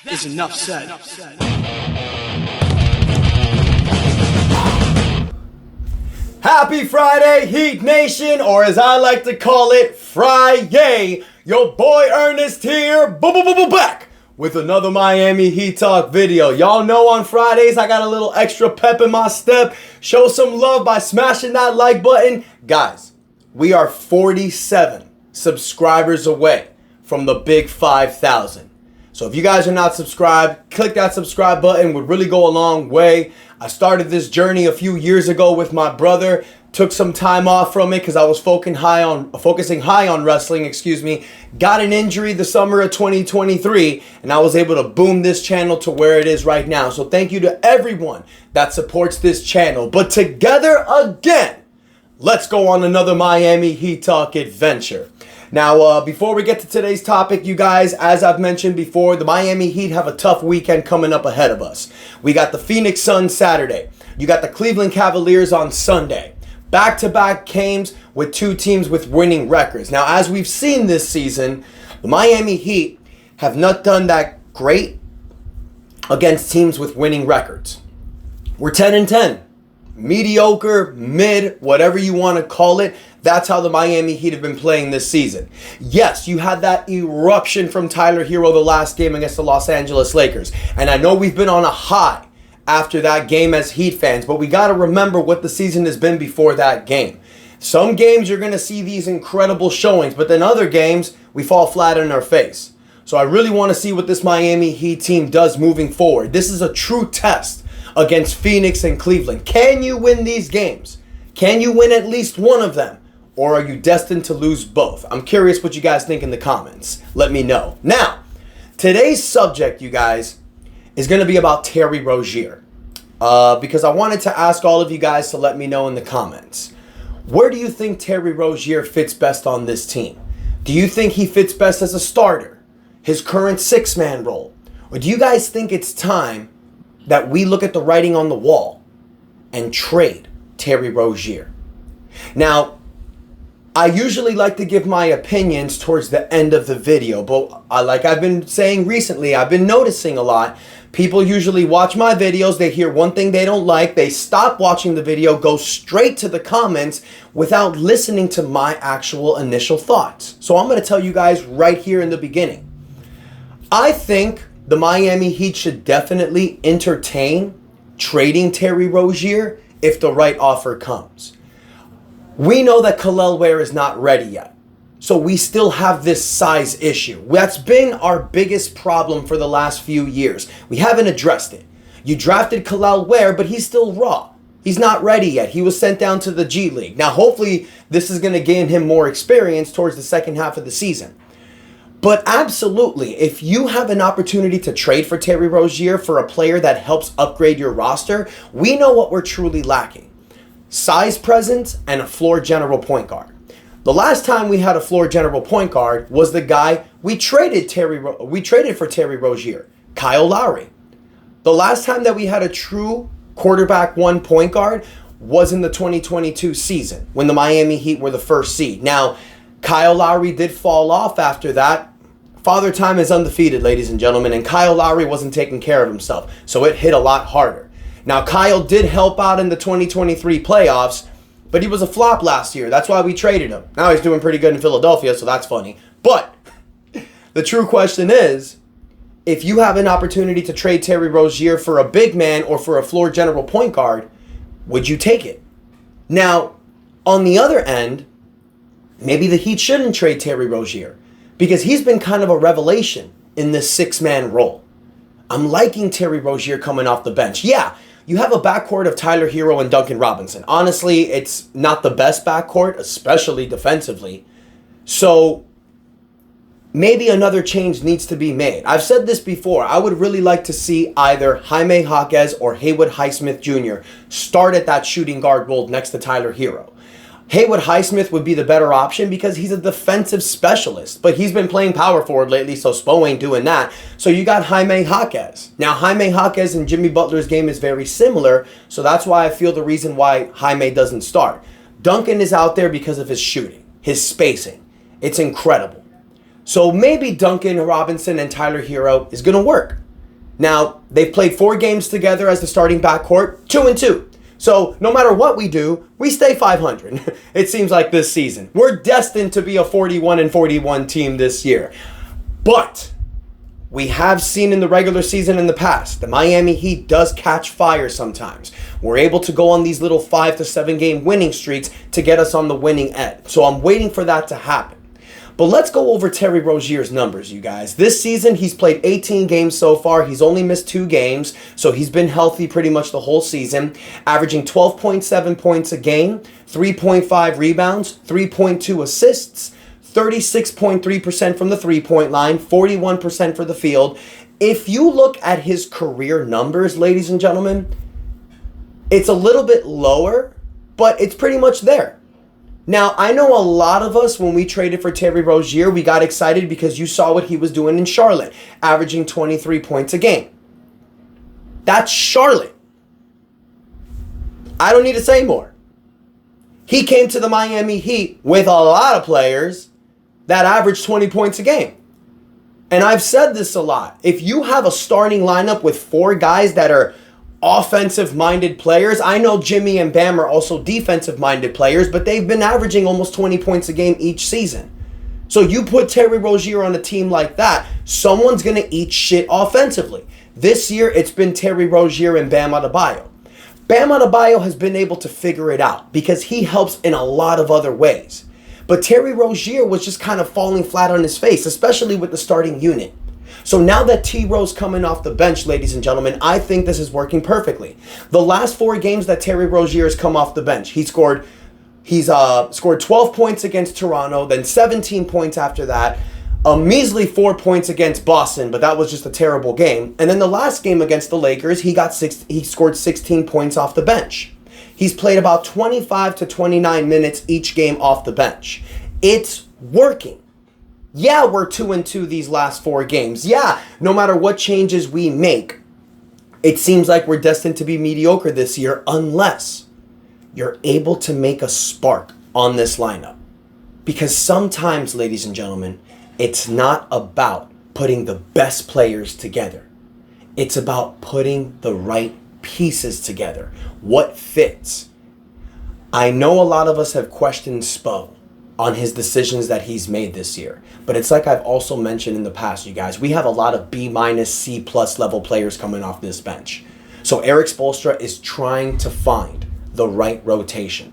is enough said. Happy Friday, Heat Nation, or as I like to call it, Fri-yay. Your boy Ernest here, back with another Miami Heat Talk video. Y'all know on Fridays I got a little extra pep in my step. Show some love by smashing that like button. Guys, we are 47 subscribers away from the big 5,000. So if you guys are not subscribed, click that subscribe button. Would really go a long way. I started this journey a few years ago with my brother. Took some time off from it because I was focusing high on wrestling, Got an injury the summer of 2023, and I was able to boom this channel to where it is right now. So thank you to everyone that supports this channel. But together again, let's go on another Miami Heat Talk adventure. Now, before we get to today's topic, you guys, as I've mentioned before, the Miami Heat have a tough weekend coming up ahead of us. We got the Phoenix Suns Saturday. You got the Cleveland Cavaliers on Sunday. Back-to-back games with two teams with winning records. Now, as we've seen this season, the Miami Heat have not done that great against teams with winning records. We're 10-10. Mediocre, mid, whatever you want to call it. That's how the Miami Heat have been playing this season. Yes, you had that eruption from Tyler Hero the last game against the Los Angeles Lakers. And I know we've been on a high after that game as Heat fans, but we got to remember what the season has been before that game. Some games you're going to see these incredible showings, but then other games we fall flat on our face. So I really want to see what this Miami Heat team does moving forward. This is a true test against Phoenix and Cleveland. Can you win these games? Can you win at least one of them? Or are you destined to lose both? I'm curious what you guys think in the comments. Let me know. Now, today's subject, you guys, is going to be about Terry Rozier. Because I wanted to ask all of you guys to let me know in the comments. Where do you think Terry Rozier fits best on this team? Do you think he fits best as a starter? His current six-man role? Or do you guys think it's time that we look at the writing on the wall and trade Terry Rozier? Now, I usually like to give my opinions towards the end of the video, but like I've been saying recently, I've been noticing a lot. People usually watch my videos, they hear one thing they don't like, they stop watching the video, go straight to the comments without listening to my actual initial thoughts. So I'm going to tell you guys right here in the beginning. I think the Miami Heat should definitely entertain trading Terry Rozier if the right offer comes. We know that Kel'el Ware is not ready yet. So we still have this size issue. That's been our biggest problem for the last few years. We haven't addressed it. You drafted Kel'el Ware, but he's still raw. He's not ready yet. He was sent down to the G League. Now, hopefully, this is going to gain him more experience towards the second half of the season. But absolutely, if you have an opportunity to trade for Terry Rozier for a player that helps upgrade your roster, we know what we're truly lacking. Size presence and a floor general point guard. The last time we had a floor general point guard was the guy we traded for Terry Rozier, Kyle Lowry. The last time that we had a true quarterback one point guard was in the 2022 season when the Miami Heat were the first seed. Now, Kyle Lowry did fall off after that. Father Time is undefeated, ladies and gentlemen, and Kyle Lowry wasn't taking care of himself, so it hit a lot harder. Now, Kyle did help out in the 2023 playoffs, but he was a flop last year. That's why we traded him. Now he's doing pretty good in Philadelphia, so that's funny. But the true question is, if you have an opportunity to trade Terry Rozier for a big man or for a floor general point guard, would you take it? Now, on the other end, maybe the Heat shouldn't trade Terry Rozier because he's been kind of a revelation in this six-man role. I'm liking Terry Rozier coming off the bench. Yeah, you have a backcourt of Tyler Hero and Duncan Robinson. Honestly, it's not the best backcourt, especially defensively. So maybe another change needs to be made. I've said this before. I would really like to see either Jaime Jaquez or Haywood Highsmith Jr. start at that shooting guard role next to Tyler Hero. Haywood Highsmith would be the better option because he's a defensive specialist, but he's been playing power forward lately, so Spo ain't doing that. So you got Jaime Jaquez. Now, Jaime Jaquez and Jimmy Butler's game is very similar, so that's why I feel the reason why Jaime doesn't start. Duncan is out there because of his shooting, his spacing. It's incredible. So maybe Duncan Robinson and Tyler Hero is going to work. Now, they've played 4 games together as the starting backcourt, 2-2. So no matter what we do, we stay 500. It seems like this season. We're destined to be a 41-41 team this year. But we have seen in the regular season in the past, the Miami Heat does catch fire sometimes. We're able to go on these little 5 to 7 game winning streaks to get us on the winning end. So I'm waiting for that to happen. But let's go over Terry Rozier's numbers, you guys. This season, he's played 18 games so far. He's only missed 2 games, so he's been healthy pretty much the whole season, averaging 12.7 points a game, 3.5 rebounds, 3.2 assists, 36.3% from the three-point line, 41% for the field. If you look at his career numbers, ladies and gentlemen, it's a little bit lower, but it's pretty much there. Now, I know a lot of us, when we traded for Terry Rozier, we got excited because you saw what he was doing in Charlotte, averaging 23 points a game. That's Charlotte. I don't need to say more. He came to the Miami Heat with a lot of players that averaged 20 points a game. And I've said this a lot. If you have a starting lineup with 4 guys that are offensive-minded players. I know Jimmy and Bam are also defensive-minded players, but they've been averaging almost 20 points a game each season. So you put Terry Rozier on a team like that, someone's going to eat shit offensively. This year, it's been Terry Rozier and Bam Adebayo. Bam Adebayo has been able to figure it out because he helps in a lot of other ways. But Terry Rozier was just kind of falling flat on his face, especially with the starting unit. So now that T-Rose coming off the bench, ladies and gentlemen, I think this is working perfectly. The last 4 games that Terry Rozier has come off the bench, he's scored 12 points against Toronto, then 17 points after that, a measly 4 points against Boston, but that was just a terrible game. And then the last game against the Lakers, he scored 16 points off the bench. He's played about 25 to 29 minutes each game off the bench. It's working. Yeah, we're 2-2 these last 4 games. Yeah, no matter what changes we make, it seems like we're destined to be mediocre this year unless you're able to make a spark on this lineup. Because sometimes, ladies and gentlemen, it's not about putting the best players together. It's about putting the right pieces together. What fits? I know a lot of us have questioned Spo on his decisions that he's made this year. But it's like I've also mentioned in the past, you guys, we have a lot of B-, C+ level players coming off this bench. So Eric Spoelstra is trying to find the right rotation.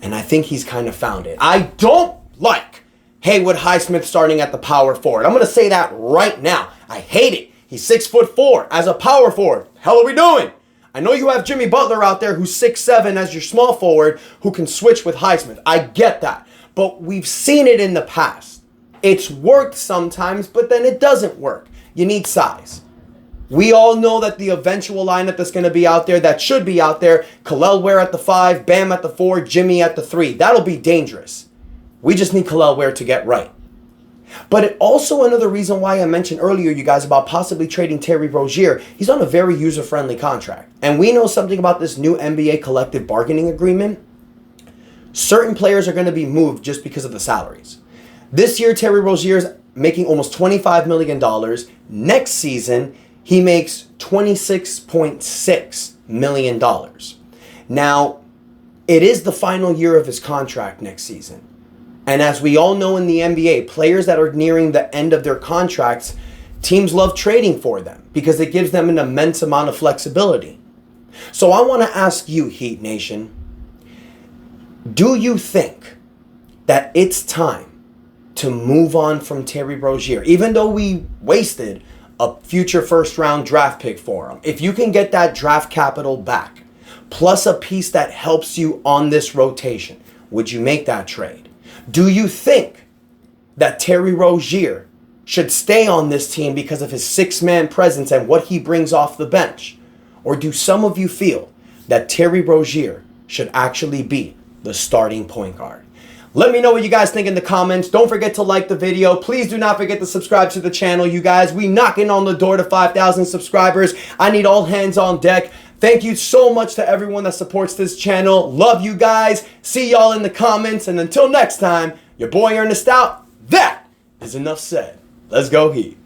And I think he's kind of found it. I don't like Haywood Highsmith starting at the power forward. I'm going to say that right now. I hate it. He's 6'4" as a power forward. Hell are we doing? I know you have Jimmy Butler out there who's 6'7" as your small forward who can switch with Highsmith. I get that. But we've seen it in the past. It's worked sometimes, but then it doesn't work. You need size. We all know that the eventual lineup that's going to be out there, that should be out there, Kel'el Ware at the 5, Bam at the 4, Jimmy at the 3. That'll be dangerous. We just need Kel'el Ware to get right. But it also another reason why I mentioned earlier, you guys, about possibly trading Terry Rozier. He's on a very user-friendly contract. And we know something about this new NBA collective bargaining agreement. Certain players are going to be moved just because of the salaries. This year, Terry Rozier is making almost $25 million. Next season, he makes $26.6 million. Now, it is the final year of his contract next season. And as we all know in the NBA, players that are nearing the end of their contracts, teams love trading for them because it gives them an immense amount of flexibility. So I want to ask you, Heat Nation, do you think that it's time to move on from Terry Rozier, even though we wasted a future first-round draft pick for him? If you can get that draft capital back, plus a piece that helps you on this rotation, would you make that trade? Do you think that Terry Rozier should stay on this team because of his 6-man presence and what he brings off the bench? Or do some of you feel that Terry Rozier should actually be the starting point guard? Let me know what you guys think in the comments. Don't forget to like the video. Please do not forget to subscribe to the channel, you guys. We knocking on the door to 5,000 subscribers. I need all hands on deck. Thank you so much to everyone that supports this channel. Love you guys. See y'all in the comments. And until next time, your boy Ernest out. That is enough said. Let's go Heat.